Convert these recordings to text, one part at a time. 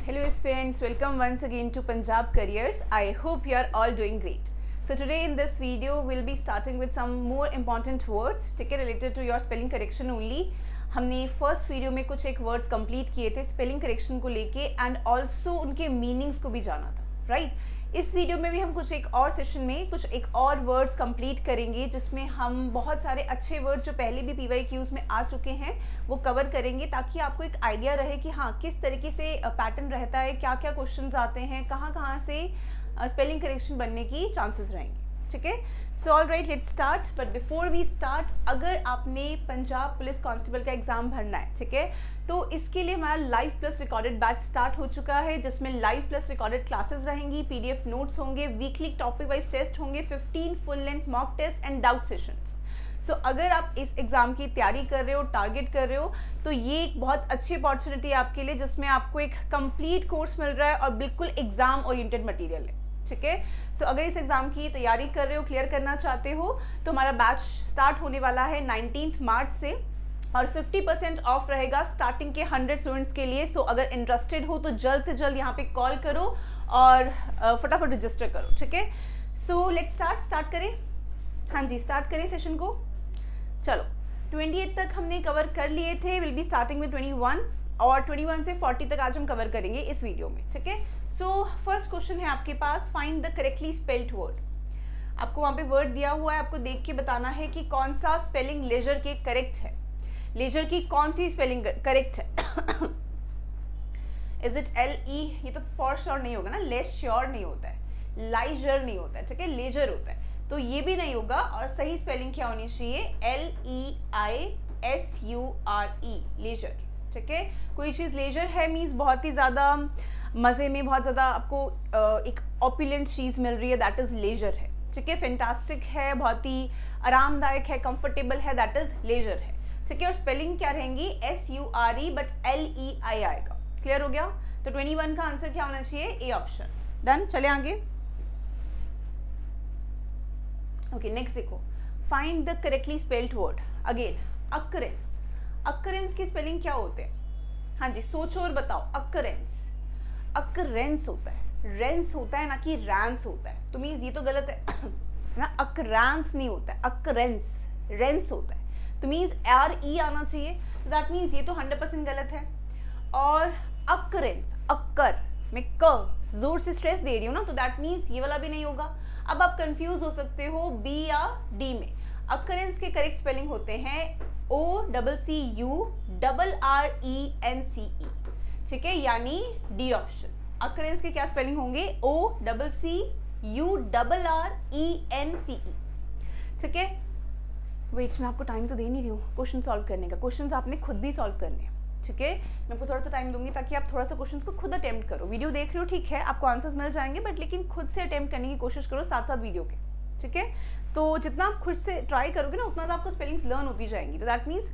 Hello aspirants, welcome once again to Punjab Careers. I hope you are all doing great. So today in this video we'll be starting with some more important words, ठीक है, related to your spelling correction only. हमने first video में कुछ एक words complete किए थे spelling correction को लेके एंड ऑल्सो उनके मीनिंग्स को भी जाना था, राइट? इस वीडियो में भी हम कुछ एक और सेशन में कुछ एक और वर्ड्स कंप्लीट करेंगे जिसमें हम बहुत सारे अच्छे वर्ड्स जो पहले भी PYQs में आ चुके हैं वो कवर करेंगे ताकि आपको एक आइडिया रहे कि हाँ किस तरीके से पैटर्न रहता है, क्या क्या क्वेश्चंस आते हैं, कहाँ कहाँ से स्पेलिंग करेक्शन बनने की चांसेस रहेंगे, ठीक है? So all right, let's start. But before we start, अगर आपने पंजाब पुलिस कांस्टेबल का एग्जाम भरना है, ठीक है, तो इसके लिए हमारा live plus recorded batch start हो चुका है जिसमें लाइव प्लस रिकॉर्डेड क्लासेस रहेंगी, PDF नोट्स होंगे, वीकली टॉपिक वाइज टेस्ट होंगे, 15 full length mock test and doubt sessions. So अगर आप इस एग्जाम की तैयारी कर रहे हो, टारगेट कर रहे हो, तो ये एक बहुत अच्छी अपॉर्चुनिटी है आपके लिए जिसमें आपको एक कंप्लीट कोर्स मिल रहा है और बिल्कुल एग्जाम ओरिएंटेड मटेरियल है, ठीक है? सो अगर इस एग्जाम की तैयारी कर रहे हो, क्लियर करना चाहते हो, तो हमारा बैच स्टार्ट होने वाला है 19 मार्च से और 50% ऑफ रहेगा स्टार्टिंग के 100 स्टूडेंट्स के लिए. सो अगर इंटरेस्टेड हो तो जल्द से जल्द यहाँ पे कॉल करो और फटाफट रजिस्टर करो, ठीक है? सो लेट्स स्टार्ट करें. हाँ जी, स्टार्ट करें सेशन को. चलो, 28 तक हमने कवर कर लिए थे. विल बी स्टार्टिंग विद 21 और 21 से 40 तक आज हम कवर करेंगे इस वीडियो में, ठीक है? सो फर्स्ट क्वेश्चन है आपके पास, find the correctly spelled word. आपको वहाँ पे वर्ड दिया हुआ है, आपको देख के बताना है कि कौन सा स्पेलिंग लेजर के करेक्ट है. लेजर की कौन सी स्पेलिंग करेक्ट है? Is it LE? ये तो फॉर श्योर नहीं होगा ना, लेस श्योर नहीं होता है, लाइजर नहीं होता है, ठीक है, लेजर होता है, तो ये भी नहीं होगा. और सही स्पेलिंग क्या होनी चाहिए? LEISURE, लेजर, ठीक है? कोई चीज़ लेजर है मीन्स बहुत ही ज़्यादा मज़े में, बहुत ज़्यादा आपको एक ऑपुलेंट चीज़ मिल रही है, दैट इज़ लेजर है, ठीक है? फैंटास्टिक है, बहुत ही आरामदायक है, कंफर्टेबल है, दैट इज़ लेजर है, ठीक है? और स्पेलिंग क्या रहेंगी? SURE बट LEI आएगा. क्लियर हो गया? तो 21 का आंसर क्या होना चाहिए? A option. डन. चले आगे. ओके, नेक्स्ट देखो, find the correctly spelled word. Again occurrence. Occurrence की स्पेलिंग क्या होते हैं? हाँ जी, सोचो और बताओ. अकरेंस, अकरेंस होता है, रेंस होता है ना कि रैंस होता है. तो मीन्स ये तो गलत है ना, अकरेंस नहीं होता है, अकरेंस, रेंस होता है. तो मीन्स RE आना चाहिए, तो दैट मीन्स ये तो 100% गलत है. और अकरेंस, अक्कर में क जोर से स्ट्रेस दे रही हूँ ना, तो दैट मीन्स ये वाला भी नहीं होगा. अब आप कंफ्यूज हो सकते हो B या D में. अकरेंस के करेक्ट स्पेलिंग होते हैं OCCURRENCE, ठीक है, यानी D ऑप्शन. अकरेंस के क्या स्पेलिंग होंगे? OCCURRENCE, ठीक है? वेट, मैं आपको टाइम तो दे नहीं रही हूँ क्वेश्चन सॉल्व करने का. क्वेश्चंस आपने खुद भी सॉल्व करने हैं, ठीक है? मैं आपको थोड़ा सा टाइम दूंगी ताकि आप थोड़ा सा क्वेश्चंस को खुद अटेम्प्ट करो. वीडियो देख रहे हो, ठीक है, आपको आंसर्स मिल जाएंगे, बट लेकिन खुद से अटेम्प्ट करने की कोशिश करो साथ साथ वीडियो के, ठीक है? तो जितना आप खुद से ट्राई करोगे ना उतना तो आपको स्पेलिंग्स लर्न होती जाएंगी. तो दैट मीन्स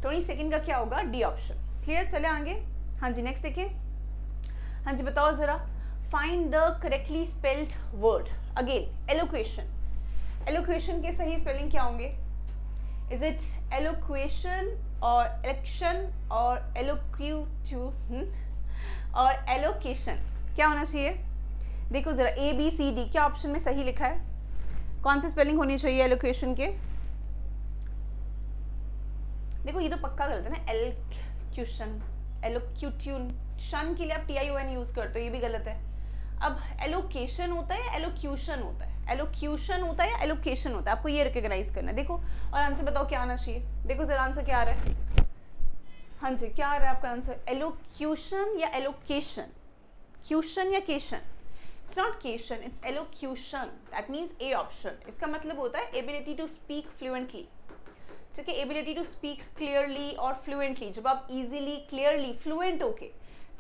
20 सेकेंड का क्या होगा? D option. क्लियर? चले आगे. हाँ जी, नेक्स्ट देखिए. हाँ जी, बताओ जरा. Find the correctly spelled word. Again elocution. Elocution के सही स्पेलिंग क्या होंगे? Is it eloquation or election or elocution और allocation? क्या होना चाहिए? देखो जरा, ABCD क्या ऑप्शन में सही लिखा है? कौन सी स्पेलिंग होनी चाहिए एलोक्वेशन के? देखो ये तो पक्का गलत है ना, एलोक्यूशन, एलोक्यूट्यून, शन के लिए आप TION यूज करते हो, ये भी गलत है. अब एलोकेशन होता है या एलोक्यूशन होता है? एलोक्यूशन होता है या एलोकेशन होता है? आपको ये रिकॉग्नाइज करना है. देखो और आंसर बताओ क्या आना चाहिए. देखो जरा आंसर क्या आ रहा है. हाँ जी, क्या आ रहा है आपका आंसर? एलोक्यूशन या एलोकेशन? क्यूशन या cation? It's not cation, it's elocution. That means A option. इसका मतलब होता है एबिलिटी टू स्पीक फ्लुएंटली, ठीक है? एबिलिटी टू स्पीक क्लियरली और फ्लुएंटली. जब आप इजीली, क्लियरली, फ्लुएंट होके,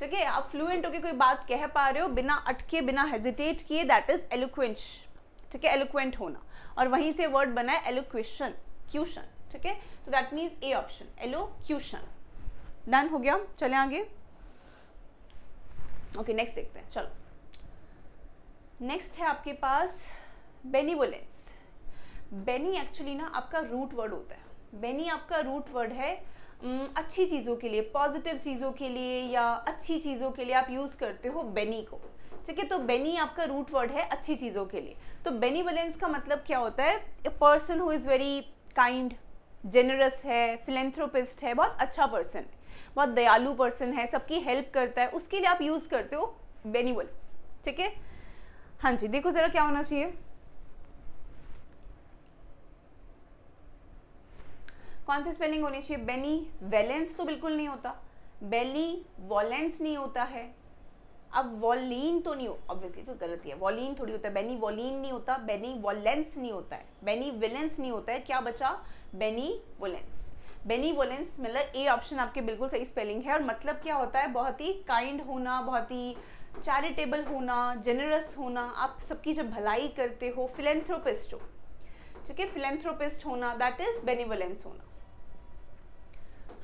ठीक है, आप फ्लुएंट होके कोई बात कह पा रहे हो बिना अटके, बिना हेजिटेट किए, दैट इज एलोक्वेंस, ठीक है, एलोक्वेंट होना. और वहीं से वर्ड बना है एलोक्वेशन, क्यूशन, ठीक है? तो that means A option, elocution. Done हो गया. चले आगे. ओके, नेक्स्ट देखते हैं. चलो, नेक्स्ट है आपके पास बेनिवोलेंस. बेनी एक्चुअली ना आपका रूट वर्ड होता है. बेनी आपका रूट वर्ड है अच्छी चीज़ों के लिए, पॉजिटिव चीज़ों के लिए या अच्छी चीज़ों के लिए आप यूज़ करते हो बेनी को, ठीक है। तो बेनी आपका रूट वर्ड है अच्छी चीज़ों के लिए। तो बेनीवोलेंस का मतलब क्या होता है? A person who is very kind, generous है, फिलेंथ्रोपिस्ट है, बहुत अच्छा पर्सन है, बहुत दयालु पर्सन है, सबकी हेल्प करता है, उसके लिए आप यूज़ करते हो बेनीवोलेंस, ठीक है। हाँ जी, देखो ज़रा क्या होना चाहिए। कौन सी स्पेलिंग होनी चाहिए? बेनीवेलेंस तो बिल्कुल नहीं होता, बेनीवोलेंस नहीं होता है। अब वॉलीन तो नहीं हो, ऑब्वियसली तो गलत ही है, वॉलीन थोड़ी होता है, बेनीवोलीन नहीं होता, बेनीवोलेंस नहीं होता है, बेनीविलेंस नहीं होता है, क्या बचा? बेनीवोलेंस। बेनीवोलेंस मतलब ए ऑप्शन आपके बिल्कुल सही स्पेलिंग है। और मतलब क्या होता है? बहुत ही काइंड होना, बहुत ही चैरिटेबल होना, जेनरस होना, आप सबकी जब भलाई करते हो, फिलेंथ्रोपिस्ट हो, ठीक है, फिलेंथ्रोपिस्ट होना, दैट इज बेनीवोलेंस होना।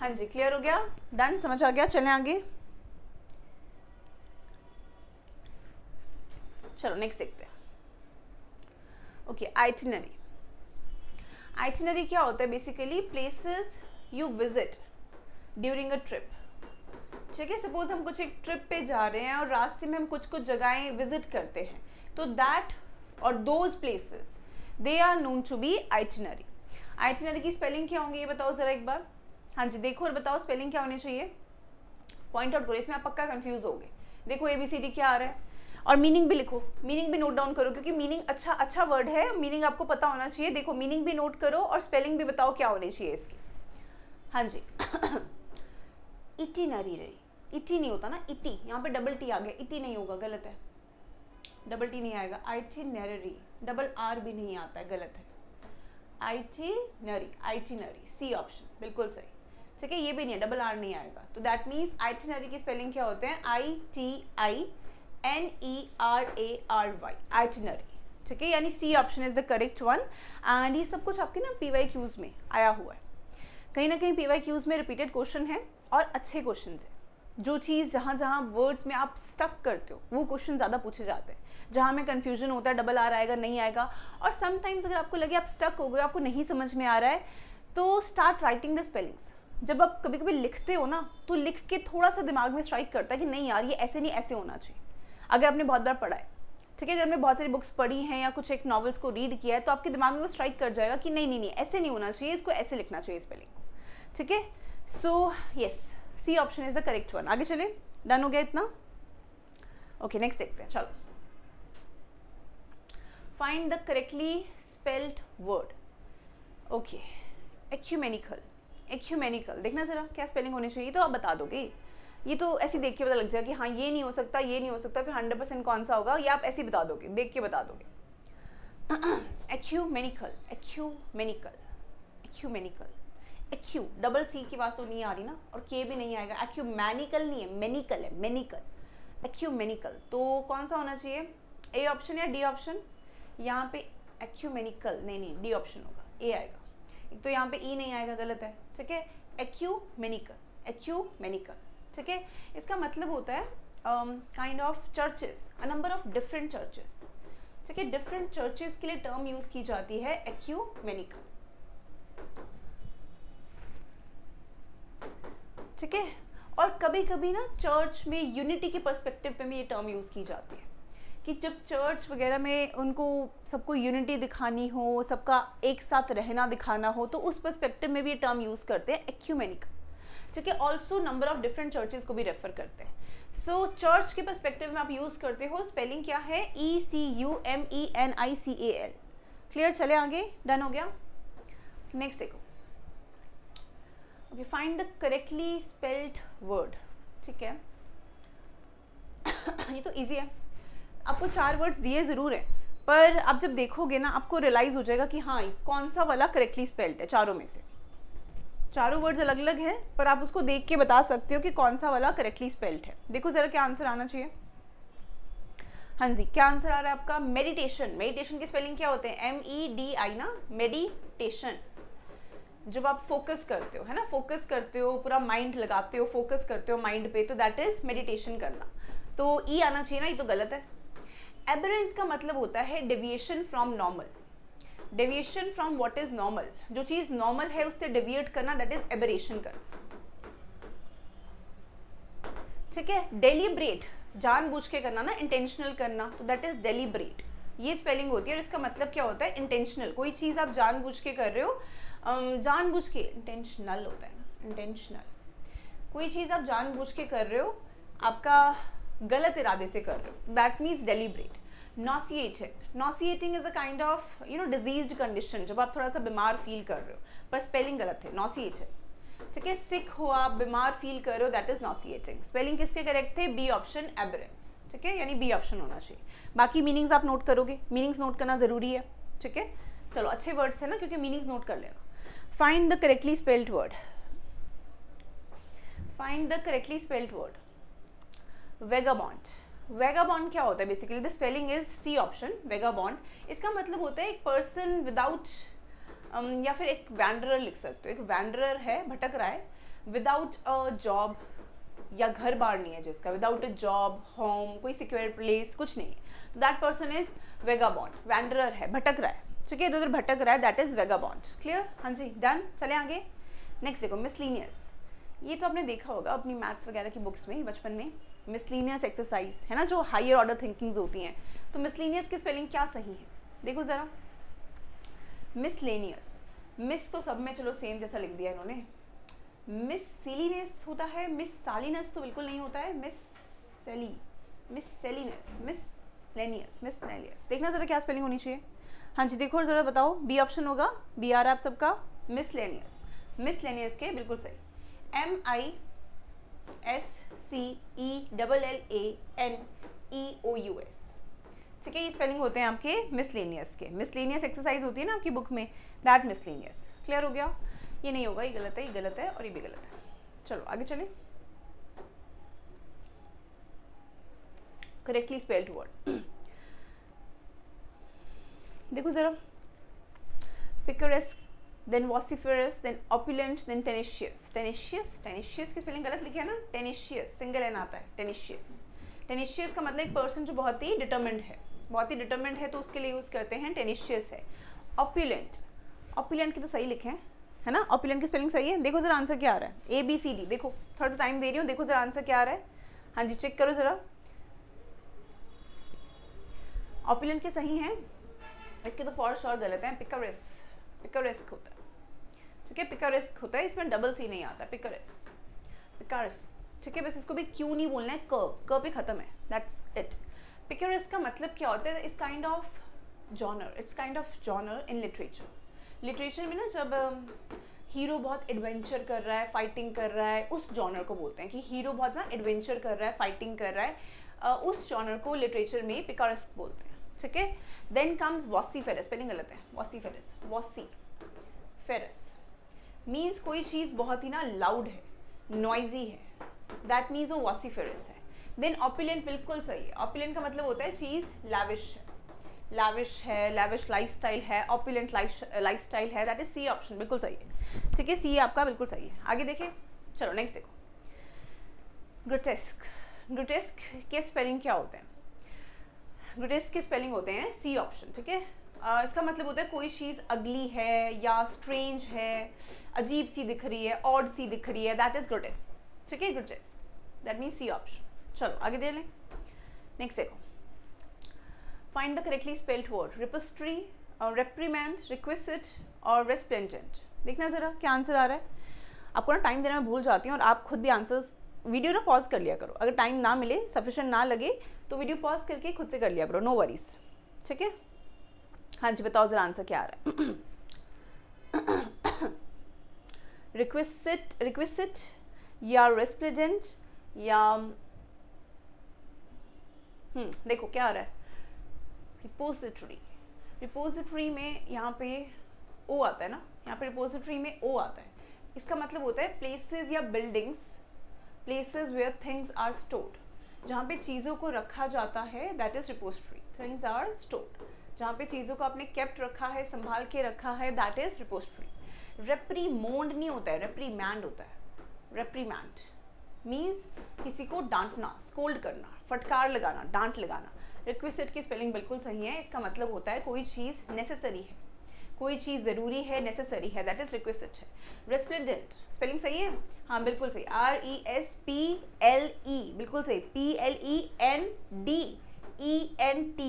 हाँ जी, क्लियर हो गया? डन, समझ आ गया? चलें आगे। चलो नेक्स्ट देखते हैं। Okay, itinerary. आइटिनरी क्या होता है? Basically places you visit during a trip, ठीक है। सपोज हम कुछ एक ट्रिप पे जा रहे हैं और रास्ते में हम कुछ कुछ जगहें विजिट करते हैं, तो दैट और those places they are known to be itinerary. Itinerary की स्पेलिंग क्या होंगी ये बताओ जरा एक बार। हाँ जी, देखो और बताओ स्पेलिंग क्या होनी चाहिए। पॉइंट आउट करो, इसमें आप पक्का कंफ्यूज होगे। देखो ABCD क्या आ रहा है, और मीनिंग भी लिखो, मीनिंग भी नोट डाउन करो, क्योंकि मीनिंग अच्छा वर्ड है, मीनिंग आपको पता होना चाहिए। देखो मीनिंग भी नोट करो और स्पेलिंग भी बताओ क्या होनी चाहिए इसकी। हाँ जी इटिनरी रही, इटी नहीं होता ना, इटी, यहाँ पे डबल टी आ गया, इटी नहीं होगा, गलत है, डबल टी नहीं आएगा। आइटिनरी, डबल आर भी नहीं आता है, गलत है। आइटिनरी, आइटिनरी, सी ऑप्शन बिल्कुल सही, ठीक है। ये भी नहीं है, डबल आर नहीं आएगा। तो दैट मीन्स आइटिनरी की स्पेलिंग क्या होते हैं? ITINERARY, आइटिनरी, ठीक है। यानी C option is the correct one. And ये सब कुछ आपके ना PYQs में आया हुआ है, कहीं ना कहीं PYQs में रिपीटेड क्वेश्चन है और अच्छे क्वेश्चन है। जो चीज़ जहाँ जहाँ वर्ड्स में आप स्टक करते हो वो क्वेश्चन ज़्यादा पूछे जाते हैं, जहाँ में कन्फ्यूजन होता है डबल आर आएगा नहीं आएगा। और समटाइम्स अगर आपको लगे आप स्टक हो गए, आपको नहीं समझ में आ रहा है, तो स्टार्ट राइटिंग द स्पेलिंग्स। जब आप कभी कभी लिखते हो ना, तो लिख के थोड़ा सा दिमाग में स्ट्राइक करता है कि नहीं यार ये ऐसे नहीं ऐसे होना चाहिए। अगर आपने बहुत बार पढ़ा है, ठीक है, अगर आपने बहुत सारी बुक्स पढ़ी हैं या कुछ एक नॉवेल्स को रीड किया है, तो आपके दिमाग में वो स्ट्राइक कर जाएगा कि नहीं नहीं नहीं ऐसे नहीं होना चाहिए, इसको ऐसे लिखना चाहिए स्पेलिंग को, ठीक है। So yes, C option is the correct one. आगे चले, डन हो गया इतना? ओके, नेक्स्ट देखते हैं। चलो, find the correctly spelled word. Okay, ecumenical. Ecumenical देखना जरा क्या स्पेलिंग होनी चाहिए, तो आप बता दोगे। ये तो ऐसे देख के पता लग जाएगा कि हाँ ये नहीं हो सकता, ये नहीं हो सकता, फिर 100% कौन सा होगा, ये आप ऐसे बता दोगे, देख के बता दोगे। Ecumenical, ecumenical, ecumenical, ecu, double C की बात तो नहीं आ रही ना, और के भी नहीं आएगा। एक्यूमेनिकल नहीं है, मेनिकल है, मेनिकल, एक्यूमेनिकल। तो कौन सा होना चाहिए? ए ऑप्शन या डी ऑप्शन? यहाँ पे एक्यूमेनिकल नहीं, डी ऑप्शन होगा, ए आएगा। एक तो यहाँ पे ई नहीं आएगा, गलत है, ठीक है। एक्यूमेनिकल, एक्यूमेनिकल, ठीक है। इसका मतलब होता है kind of churches, a number of different churches, ठीक है। डिफरेंट चर्चेस के लिए टर्म यूज की जाती है एक्यूमेनिकल, ठीक है। और कभी कभी ना चर्च में यूनिटी के पर्सपेक्टिव पे भी ये टर्म यूज की जाती है, कि जब चर्च वगैरह में उनको सबको यूनिटी दिखानी हो, सबका एक साथ रहना दिखाना हो, तो उस पर्सपेक्टिव में भी ये टर्म यूज करते हैं एक्यूमेनिकल, ठीक है। Also number of different churches को भी रेफर करते हैं। सो चर्च के पर्सपेक्टिव में आप यूज करते हो, स्पेलिंग क्या है? ECUMENICAL। क्लियर? चले आगे, डन हो गया। नेक्स्ट देखो, okay, find the correctly spelled word, ठीक है। ये तो इजी है, आपको 4 वर्ड्स दिए ज़रूर हैं, पर आप जब देखोगे ना आपको रियलाइज़ हो जाएगा कि हाँ कौन सा वाला करेक्टली स्पेल्ड है। चारों में से चारों वर्ड्स अलग अलग हैं, पर आप उसको देख के बता सकते हो कि कौन सा वाला करेक्टली स्पेल्ड है। देखो ज़रा क्या आंसर आना चाहिए। हाँ जी, क्या आंसर आ रहा है आपका? मेडिटेशन। मेडिटेशन की स्पेलिंग क्या होते हैं? MEDI ना, मेडिटेशन। जब आप फोकस करते हो, है ना, फोकस करते हो, पूरा माइंड लगाते हो, फोकस करते हो माइंड पे, तो दैट इज मेडिटेशन करना। तो ई आना चाहिए ना, ये तो गलत है। एबरेंस का मतलब होता है deviation from normal, deviation from what is normal, जो चीज़ नॉर्मल है उससे डेविएट करना, दैट इज एबरेशन करना, ठीक है, डेलिब्रेट जानबूझ के करना ना, इंटेंशनल करना, तो दैट इज डेलिब्रेट, ये स्पेलिंग होती है। और इसका मतलब क्या होता है, इंटेंशनल, कोई चीज़ आप जानबूझ के कर रहे हो, जानबूझ के, इंटेंशनल होता है ना, इंटेंशनल, कोई चीज़ आप जानबूझ के कर रहे हो, आपका गलत इरादे से कर रहे हो, that means deliberate. Nauseating is a kind of diseased condition, जब आप थोड़ा सा बीमार फील कर रहे हो, पर स्पेलिंग गलत है, नॉसिएटिंग। ठीक है, सिक हो आप, बीमार फील कर रहे हो, दैट इज नॉसिएटिंग। स्पेलिंग किसके करेक्ट थे, बी ऑप्शन, एबरेंस। ठीक है, यानी बी ऑप्शन होना चाहिए। बाकी मीनिंग्स आप नोट करोगे, मीनिंग्स नोट करना जरूरी है। ठीक है, चलो अच्छे वर्ड्स है ना, क्योंकि मीनिंग्स नोट कर लेना। Find the correctly spelled word, find the correctly spelled word, vagabond. Vagabond क्या होता है, basically the spelling is C option, vagabond. इसका मतलब होता है एक पर्सन विदाउट, या फिर एक वैंडरर लिख सकते हो, एक वैंडरर है, भटक रहा है, विदाउट अ जॉब, या घर बार नहीं है जिसका, विदाउट अ जॉब, होम, कोई सिक्योर प्लेस, कुछ नहीं है, तो that person is vagabond. Wanderer है, भटक रहा है, ठीक है, इधर उधर भटक रहा है, दैट इज वेगाबॉन्ड। क्लियर, हाँ जी, डन। चले आगे, नेक्स्ट देखो, मिसलीनियस। ये तो आपने देखा होगा अपनी मैथ्स वगैरह की बुक्स में बचपन में, मिसलीनियस एक्सरसाइज है ना, जो हायर ऑर्डर थिंकिंग्स होती हैं। तो मिसलीनियस की स्पेलिंग क्या सही है, देखो ज़रा, मिसलेनियस, मिस तो सब में चलो सेम जैसा लिख दिया इन्होंने, मिस सीलीनेस होता है, मिस सालीनेस तो बिल्कुल नहीं होता है, मिस सेलीनेस, मिसलेनियस। देखना ज़रा क्या स्पेलिंग होनी चाहिए। हाँ जी, देखो ज़रा बताओ, बी ऑप्शन होगा, बी आ रहा है आप सबका, मिसलेनियस। मिसलेनियस के बिल्कुल सही, MISCELLANEOUS। ठीक है, ये स्पेलिंग होते हैं आपके मिसलेनियस के। मिसलेनियस एक्सरसाइज होती है ना आपकी बुक में, दैट मिसलेनियस। क्लियर हो गया, ये नहीं होगा, ये गलत है, ये गलत है, और ये भी गलत है। चलो आगे चलें, करेक्टली स्पेल्ड वर्ड देखो जरा, पिकरेस्क, देन वॉसिफरस, देन ऑपुलेंट, देन टेनिशियस। टेनिशियस की स्पेलिंग गलत लिखी है ना, टेनिशियस, सिंगल एन आता है, टेनिशियस का मतलब एक पर्सन जो बहुत ही डिटरमिन्ड है, तो उसके लिए यूज़ करते हैं टेनिशियस है। ऑपुलेंट की तो सही लिखे हैं, है ना, ऑपुलेंट की स्पेलिंग सही है। देखो जरा आंसर क्या आ रहा है, ABCD, देखो थोड़ा सा टाइम दे रही हूँ, देखो जरा आंसर क्या आ रहा है। हाँ जी, चेक करो जरा, ऑपुलेंट के सही हैं, इसके तो फॉर श्योर गलत है, पिकरेस्क होता है। ठीक है, पिकरेस्क होता है, इसमें डबल सी नहीं आता, पिकारेस्क। ठीक है, बस इसको भी क्यों नहीं बोलना है, क पे खत्म है, दैट्स इट। पिकरेस्क का मतलब क्या होता है, it's kind of genre in literature में ना, जब हीरो बहुत एडवेंचर कर रहा है, फाइटिंग कर रहा है, उस जॉनर को बोलते हैं कि हीरो बहुत ना एडवेंचर कर रहा है, फाइटिंग कर रहा है, उस जॉनर को लिटरेचर में पिकारेस्क बोलते हैं। ठीक है, देन कम्स वॉसिफेरस, स्पेलिंग गलत है, वॉसिफेरस मीन्स कोई चीज़ बहुत ही ना लाउड है, नॉइजी है, दैट मीन्स वो वॉसिफेरस है। देन ऑपुलेंट बिल्कुल सही है, ऑपुलेंट का मतलब होता है चीज़ लैविश है, लैविश लाइफस्टाइल है, ऑपुलेंट लाइफस्टाइल है, दैट इज सी ऑप्शन, बिल्कुल सही है। ठीक है, सी आपका बिल्कुल सही है। आगे देखें, चलो नेक्स्ट देखो, ग्रोटेस्क के स्पेलिंग क्या होते हैं, ग्रोटेस्क के स्पेलिंग होते हैं सी ऑप्शन। ठीक है, इसका मतलब होता है कोई चीज़ अगली है या स्ट्रेंज है, अजीब सी दिख रही है, ऑड सी दिख रही है, दैट इज ग्रोटेस्क। ठीक है, grotesque, that means C option. चलो आगे दे लें, नेक्स्ट देखो, find the correctly spelled word, repository, reprimand, requisite और रेस्प्लेंडेंट। देखना ज़रा क्या आंसर आ रहा है। आपको ना टाइम देना मैं भूल जाती हूँ, और आप खुद भी आंसर्स, वीडियो ना पॉज कर लिया करो, अगर टाइम ना मिले, सफिशिएंट ना लगे तो वीडियो पॉज करके खुद से कर लिया करो, नो वरीज। ठीक है, हाँ जी, बताओ ज़रा आंसर क्या आ रहा है। रिक्विसिट या रेस्प्लेंडेंट या देखो क्या आ रहा है, रिपोजिटरी में यहाँ पे ओ आता है ना, यहाँ पे रिपोजिटरी में ओ आता है, इसका मतलब होता है प्लेसेस या buildings, places where things are stored, जहाँ पे चीज़ों को रखा जाता है, that is repository. Things are stored, जहाँ पे चीज़ों को आपने केप्ट रखा है, संभाल के रखा है, दैट इज रिपोजिटरी। रेप्रीमोंड नहीं होता है, रेप्रीमैंड होता है। रेप्रीमैंड मीन्स किसी को डांटना, स्कोल्ड करना, फटकार लगाना, डांट लगाना। रिक्विसिट की स्पेलिंग बिल्कुल सही है, इसका मतलब होता है कोई चीज़ नेसेसरी है, कोई चीज़ ज़रूरी है, नेसेसरी है, दैट इज़ रिक्विजिट है। रेस्प्लेंडेंट स्पेलिंग सही है, हाँ बिल्कुल सही, RESPLE बिल्कुल सही, PLENDENT,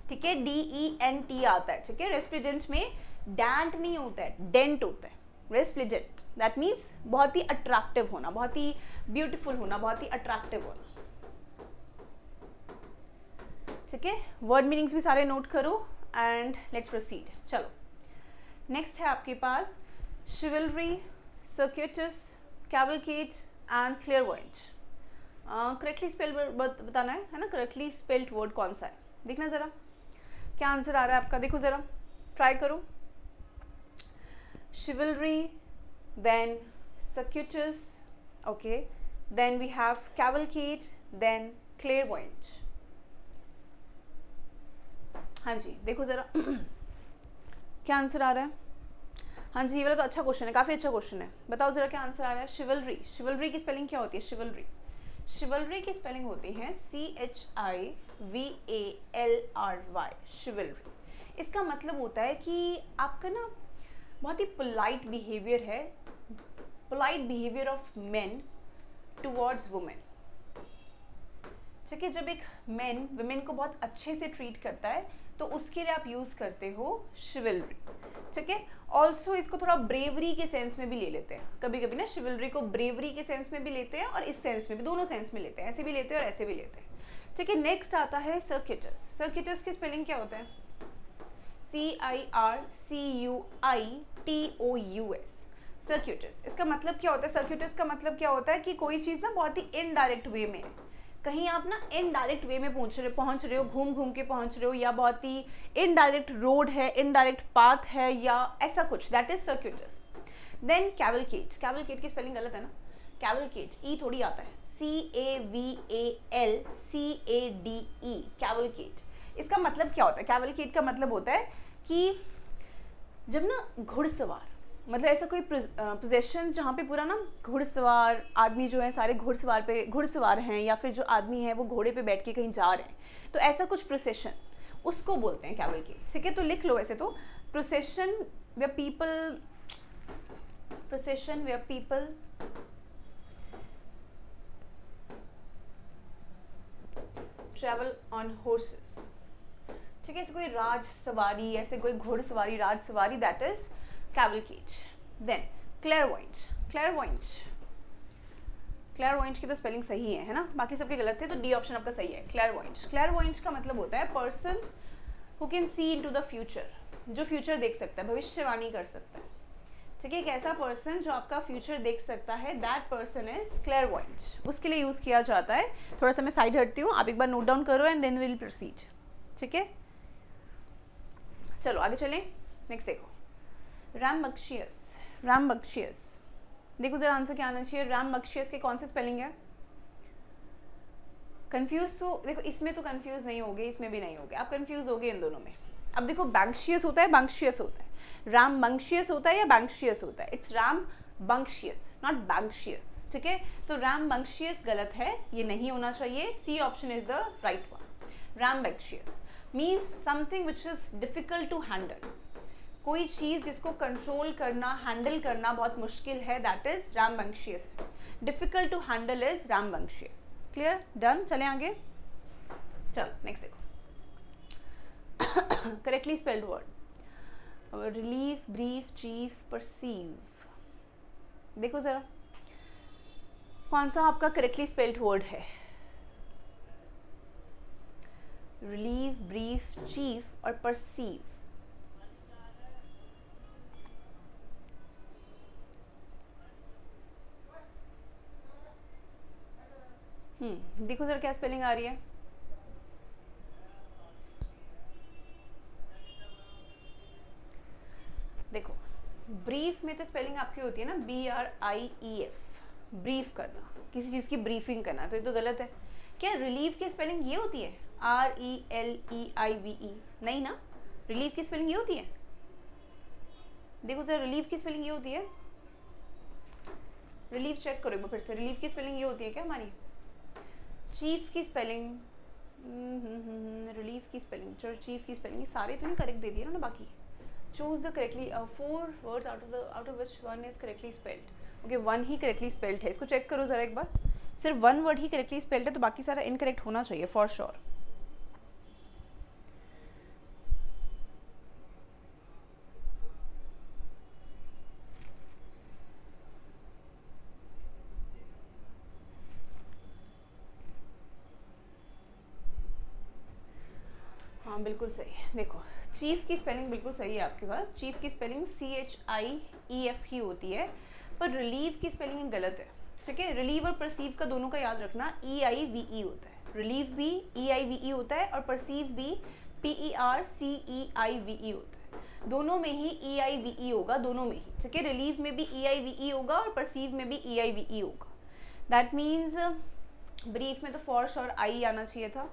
ठीक है, DENT आता है, ठीक है। रेस्प्लेंडेंट में डेंट नहीं होता है, डेंट होता है। रेस्प्लेंडेंट दैट मीन्स बहुत ही अट्रैक्टिव होना, बहुत ही ब्यूटीफुल होना, बहुत ही अट्रैक्टिव होना, ठीक है। वर्ड मीनिंग्स भी सारे नोट करो एंड लेट्स प्रोसीड। चलो नेक्स्ट है आपके पास शिवलरी, सर्क्यूटस, कैवलकेड एंड क्लियरवॉयंट। करेक्टली स्पेल्ड बताना है ना, करेक्टली स्पेल्ड वर्ड कौन सा है, देखना ज़रा क्या आंसर आ रहा है आपका, देखो ज़रा, ट्राई करो। Chivalry, then circuitous, okay, then we have cavalcade, then clairvoyant. हाँ जी देखो ज़रा क्या आंसर आ रहा है। हाँ जी ये वाला तो अच्छा क्वेश्चन है, काफ़ी अच्छा क्वेश्चन है, बताओ ज़रा क्या आंसर आ रहा है। शिवलरी, शिवलरी की स्पेलिंग क्या होती है, शिवलरी, शिवलरी की स्पेलिंग होती है CHIVALRY, शिवलरी। इसका मतलब होता है कि आपका ना बहुत ही पोलाइट बिहेवियर है, polite behaviour of main towards women, ठीक है। जब एक मैन वुमेन को बहुत अच्छे से ट्रीट करता है तो उसके लिए आप यूज़ करते हो शिवलरी, ठीक है। ऑल्सो इसको थोड़ा ब्रेवरी के सेंस में भी ले लेते हैं, कभी कभी ना शिवलरी को ब्रेवरी के सेंस में भी लेते हैं और इस सेंस में भी, दोनों सेंस में लेते हैं, ऐसे भी लेते हैं और ऐसे भी लेते हैं, ठीक है। नेक्स्ट आता है सर्क्यूटस। सर्क्यूटस की स्पेलिंग क्या होता है, CIRCUITOUS, सर्क्यूटस। इसका मतलब क्या होता है, सर्क्यूटस का मतलब क्या होता है कि कोई चीज़ ना बहुत ही इनडायरेक्ट वे में है, कहीं आप ना इनडायरेक्ट वे में पहुंच रहे हो, घूम घूम के पहुंच रहे हो, या बहुत ही इनडायरेक्ट रोड है, इनडायरेक्ट पाथ है, या ऐसा कुछ, दैट इज सर्क्यूटस। देन कैवलकेड, कैवलकेड की स्पेलिंग गलत है ना, कैवलकेड ई थोड़ी आता है, CAVALCADE, कैवलकेड। इसका मतलब क्या होता है, कैवलकेड का मतलब होता है कि जब ना घुड़सवार, मतलब ऐसा कोई पोजीशन जहाँ पे पूरा ना घुड़सवार आदमी जो है, सारे घुड़सवार हैं, या फिर जो आदमी है वो घोड़े पे बैठ के कहीं जा रहे हैं, तो ऐसा कुछ प्रोसेशन, उसको बोलते हैं कैवलकेड, ठीक है। तो लिख लो वैसे तो, procession where people, procession where people travel on horses, ठीक है। ऐसे कोई राज सवारी, ऐसे कोई घुड़सवारी, राज सवारी, दैट इज कैवलकेड। देन क्लेयरवॉयंट, क्लेयरवॉयंट, क्लेयरवॉयंट की तो स्पेलिंग सही है ना, बाकी सबके गलत थे, तो डी ऑप्शन आपका सही है, क्लेयरवॉयंट। क्लेयरवॉयंट का मतलब होता है person who can see into the future, जो फ्यूचर देख सकता है, भविष्यवाणी कर सकता है, ठीक है। एक ऐसा पर्सन जो आपका फ्यूचर देख सकता है, दैट पर्सन इज क्लेयरवॉयंट, उसके लिए यूज़ किया जाता है। थोड़ा सा मैं साइड हटती हूँ, आप एक बार नोट डाउन करो एंड देन विल प्रोसीड, ठीक है। चलो आगे चलें, नेक्स्ट देखो, रैमबक्शियस, रैमबक्शियस, देखो जरा आंसर क्या आना चाहिए। रैमबक्शियस के कौन से स्पेलिंग है, कंफ्यूज तो देखो, इसमें तो कंफ्यूज नहीं होगे, इसमें भी नहीं होगे, आप कंफ्यूज होगे इन दोनों में। अब देखो बैंक्शियस होता है, बैंक्शियस होता है, रैमबक्शियस होता है या बैंक्शियस होता है, इट्स रैमबक्शियस नॉट बैंक्शियस, ठीक है। तो रैमबक्शियस गलत है, ये नहीं होना चाहिए, C option is the right one. Rambunctious means something which is difficult to handle, कोई चीज़ जिसको कंट्रोल करना, हैंडल करना बहुत मुश्किल है, that is rambunctious. Difficult to handle is rambunctious. Clear, done, चलें आगे। चलो नेक्स्ट देखो, correctly spelled word, relieve, brief, chief, perceive, देखो जरा कौन सा आपका करेक्टली स्पेल्ड वर्ड है, रिलीव, ब्रीफ, चीफ और परसीव। देखो जरा क्या स्पेलिंग आ रही है, देखो ब्रीफ में तो स्पेलिंग आपकी होती है ना BRIEF, ब्रीफ करना, किसी चीज़ की ब्रीफिंग करना, तो ये तो गलत है। क्या रिलीव की स्पेलिंग ये होती है RELEIVE, नहीं ना, रिलीव की स्पेलिंग ये होती है, देखो जरा रिलीव की स्पेलिंग ये होती है, रिलीव चेक करो एक बार फिर से, रिलीव की स्पेलिंग ये होती है क्या हमारी। चीफ की स्पेलिंग, रिलीव की स्पेलिंग, चलो चीफ की स्पेलिंग, सारे तो नहीं करेक्ट दे दिए ना बाकी, choose the correctly 4 words out of which one is correctly spelled. Okay, one he correctly spelled है. इसको check करो ज़रा एक बार. सिर्फ one word ही correctly spelled है तो बाकी सारा incorrect होना चाहिए for sure. हाँ बिल्कुल सही है. देखो चीफ की स्पेलिंग बिल्कुल सही है आपके पास. चीफ की स्पेलिंग CHIEF ही होती है, पर रिलीव की स्पेलिंग गलत है. ठीक है, रिलीव और परसीव का दोनों का याद रखना EIVE होता है. रिलीव भी EIVE होता है और परसीव भी PERCEIVE होता है. दोनों में ही EIVE होगा, दोनों में ही. ठीक है, रिलीव में भी EIVE होगा और परसीव में भी EIVE होगा. दैट मीन्स ब्रीफ में तो फॉर श्योर आई आना चाहिए था.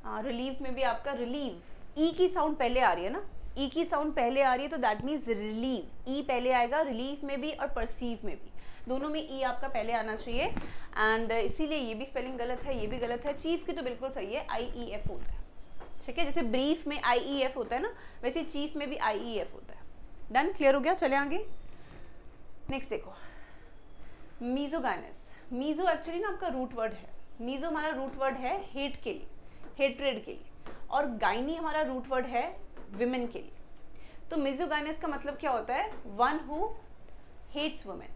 रिलीव में भी आपका रिलीव ई की साउंड पहले आ रही है ना, ई की साउंड पहले आ रही है तो दैट मीन्स रिलीव, ई पहले आएगा रिलीव में भी और परसीव में भी. दोनों में ई आपका पहले आना चाहिए एंड इसीलिए ये भी स्पेलिंग गलत है, ये भी गलत है. चीफ की तो बिल्कुल सही है, IEF होता है. ठीक है, जैसे ब्रीफ में IEF होता है ना, वैसे चीफ में भी IEF होता है. डन, क्लियर हो गया. चले आगे. नेक्स्ट देखो, मीजोगाइनस. मीजो एक्चुअली ना आपका रूट वर्ड है. मीजो हमारा रूट वर्ड है हेट के लिए, हेट्रेड के लिए, और गाइनी हमारा रूट वर्ड है विमेन के लिए. तो मिजोगाइनस का मतलब क्या होता है? One who hates women.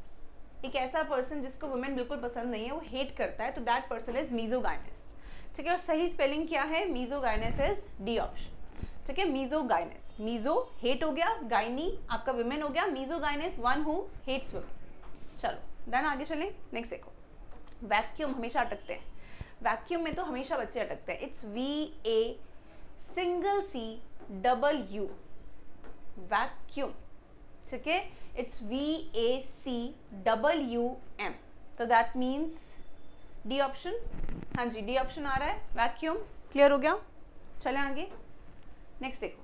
एक ऐसा पर्सन जिसको वुमेन बिल्कुल पसंद नहीं है, वो हेट करता है, तो दैट पर्सन इज मिजोगाइनस. ठीक है, और सही स्पेलिंग क्या है? मिजोगाइनस इज डी ऑप्शन. ठीक है, मिजोगाइनस. मिजो हेट हो गया, गाइनी आपका विमेन हो गया, मिजोगाइनस वन हु हेट्स वुमेन. चलो डन, आगे चलें. नेक्स्ट देखो, वैक्यूम हमेशा अटकते हैं. वैक्यूम में तो हमेशा बच्चे अटकते हैं. It's VACC vacuum. ठीक है, इट्स VACWM. तो दैट मीन्स डी ऑप्शन. हाँ जी, डी ऑप्शन आ रहा है, वैक्यूम. क्लियर हो गया. चलें आगे. नेक्स्ट देखो,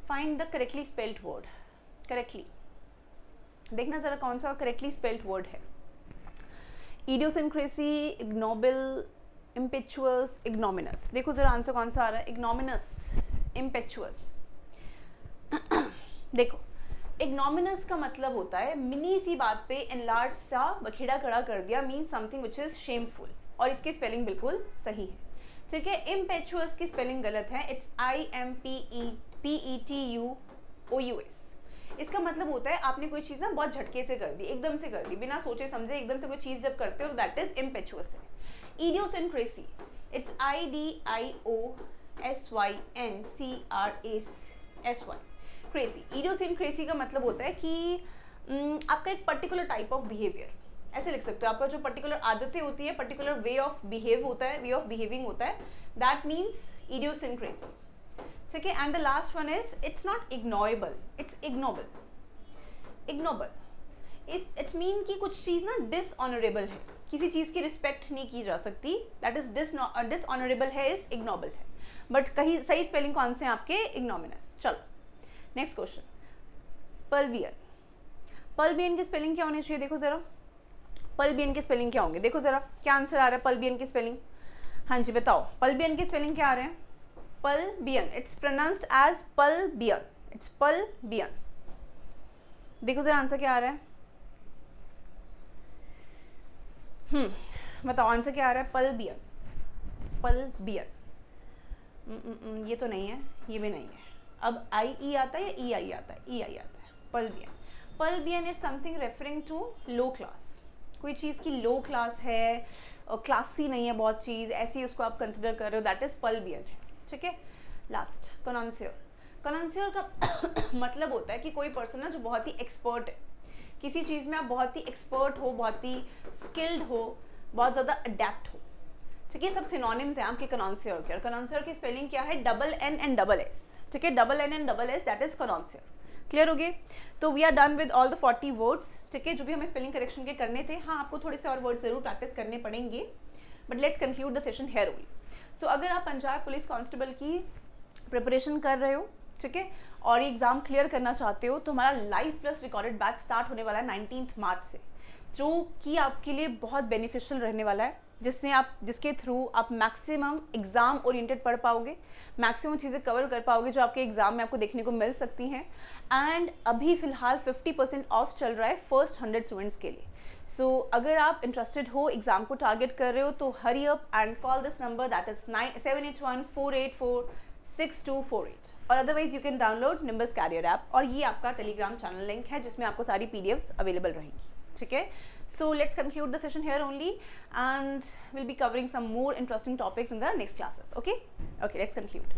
find the correctly spelled word. Correctly देखना जरा कौन सा करेक्टली स्पेल्ड वर्ड है. Idiosyncrasy, ignoble, impetuous, ignominious. देखो जरा आंसर कौन सा आ रहा है. Ignominious, impetuous. देखो इग्नोमिनस का मतलब होता है मिनी सी बात पे एनलार्ज सा बखेड़ा खड़ा कर दिया, mean something which is shameful, और इसकी स्पेलिंग बिल्कुल सही है. ठीक है, इम्पेचुअस की स्पेलिंग गलत है. It's IMPETUOUS. इसका मतलब होता है आपने कोई चीज़ ना बहुत झटके से कर दी, एकदम से कर दी, बिना सोचे समझे एकदम से कोई चीज़ जब करते हो तो दैट इज इम्पेचुअस है. Idiosyncrasy, it's IDIOSYNCRASY. Cracy. Idiosyncrasy का मतलब होता है कि आपका एक पर्टिकुलर टाइप ऑफ बिहेवियर, ऐसे लिख सकते हो. आपका जो पर्टिकुलर आदतें होती है, पर्टिकुलर वे ऑफ बिहेव होता है, वे ऑफ बिहेविंग होता है, दैट मीन्स इडियोसिंक्रेसी. ठीक है, and the last one is it's not ignorable, it's ignoble. Ignoble it's mean कि कुछ चीज़ ना डिसऑनरेबल है, किसी चीज़ की रिस्पेक्ट नहीं की जा सकती, दैट इज डिसऑनरेबल है, इज इग्नोबल है. बट कहीं सही स्पेलिंग कौन से हैं आपके? इग्नोमिनस. चलो नेक्स्ट क्वेश्चन, पल्बियन. पल्बियन की स्पेलिंग क्या होनी चाहिए? देखो जरा, पल्बियन की स्पेलिंग क्या होंगे? देखो जरा क्या आंसर आ रहा है पल्बियन की स्पेलिंग. हाँ जी बताओ, पल्बियन की स्पेलिंग क्या आ रहे हैं? पल्बियन, इट्स प्रोनाउंस्ड एज पल्बियन, इट्स पल्बियन. देखो जरा आंसर क्या आ रहा है. बताओ आंसर क्या आ रहा है? पल्बियन, पल्बियन. ये तो नहीं है, ये भी नहीं है. अब IE आता है या EI आता है? EI आता है. Plebeian. Plebeian is something referring to low class. कोई चीज़ की लो क्लास है और क्लासी नहीं है बहुत चीज़, ऐसी उसको आप कंसिडर कर रहे हो, दैट इज पल्बियन है. ठीक है, लास्ट कनॉन्सियर. कनॉन्सियर का मतलब होता है कि कोई पर्सन ना जो बहुत ही एक्सपर्ट है किसी चीज़ में, आप बहुत ही एक्सपर्ट हो, बहुत ही स्किल्ड हो, बहुत ज़्यादा अडेप्ट हो. ठीक है, सब सिनोनिम्स हैं आपके कनॉन्सियर के. और कनॉन्सियर की स्पेलिंग क्या है? DN and SS. ठीक है, DN and SS, that is connoisseur. Clear हो गए? तो we are done with all the 40 words. ठीक है, जो भी हमें स्पेलिंग करेक्शन के करने थे. हाँ, आपको थोड़े से और वर्ड्स जरूर प्रैक्टिस करने पड़ेंगे, but let's conclude the session here only. So अगर आप पंजाब पुलिस कांस्टेबल की प्रिपरेशन कर रहे हो, ठीक है, और ये एग्ज़ाम क्लियर करना चाहते हो, तो हमारा live plus recorded batch start होने वाला है 19 मार्च से. जो कि आपके लिए बहुत बेनिफिशियल रहने वाला है, जिसके थ्रू आप मैक्सिमम एग्ज़ाम ओरिएंटेड पढ़ पाओगे, मैक्सिमम चीज़ें कवर कर पाओगे जो आपके एग्ज़ाम में आपको देखने को मिल सकती हैं। एंड अभी फ़िलहाल 50% ऑफ चल रहा है फर्स्ट 100 स्टूडेंट्स के लिए। सो अगर आप इंटरेस्टेड हो, एग्ज़ाम को टारगेट कर रहे हो, तो hurry up and call this number, that is 781-484-6248। और otherwise you can download Nimbus career app, और ये आपका टेलीग्राम चैनल लिंक है जिसमें आपको सारी PDFs अवेलेबल रहेंगी, ठीक है। So let's conclude the session here only, and we'll be covering some more interesting topics in the next classes. Okay, let's conclude.